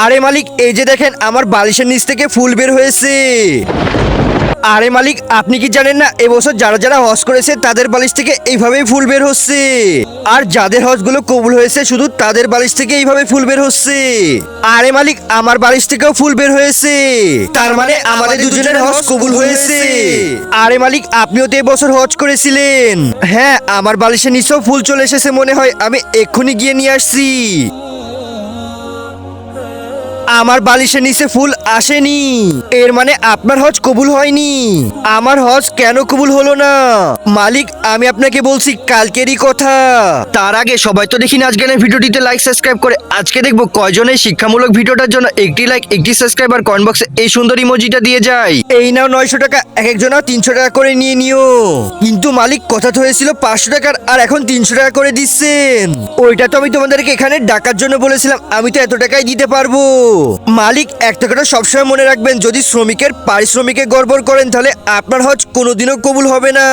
আরে মালিক, এই যে দেখেন আমার বালিশের নিচ থেকে ফুল বের হয়েছে। আরে মালিক, আপনি কি জানেন না এবছর যারা যারা হজ করেছে তাদের বালিশ থেকে এইভাবেই ফুল বের হচ্ছে। আর যাদের হজগুলো কবুল হয়েছে শুধু তাদের বালিশ থেকে এইভাবে ফুল বের হচ্ছে। আরে মালিক, আমার বালিশ থেকেও ফুল বের হয়েছে, তার মানে আমাদের দুজনের হজ কবুল হয়েছে। আরে মালিক, আপনিও তো এবছর হজ করেছিলেন। হ্যাঁ, আমার বালিশের নিচেও ফুল চলে এসেছে মনে হয়, আমি এক্ষুনি গিয়ে নিয়ে আসছি। আমার বালিশের নিচে ফুল আসেনি, এর মানে আপনার হজ কবুল হয়নি। আমার হজ কেন কবুল হলো না? মালিক, আমি আপনাকে বলছি কালকেরই কথা। তার আগে সবাই তো দেখি আজকের ভিডিওটিতে লাইক সাবস্ক্রাইব করে। আজকে দেখবো কয়জনে শিক্ষামূলক ভিডিওটার জন্য একটি লাইক, একটি সাবস্ক্রাইব আর কমেন্ট বক্সে এই সুন্দর ইমোজিটা দিয়ে যায়। এই নাও 900 টাকা, এক একজনা 300 টাকা করে নিয়ে নিও। কিন্তু মালিক, কথা তো হয়েছিল 500 টাকার, আর এখন 300 টাকা করে দিচ্ছেন। ওইটা তো আমি তোমাদেরকে এখানে ডাকার জন্য বলেছিলাম, আমি তো এত টাকাই দিতে পারবো। মালিক, একটা কথা সবসময় মনে রাখবেন, যদি শ্রমিকের পারিশ্রমিকে গড়বড় করেন তাহলে আপনার হজ কোনোদিনও কবুল হবে না।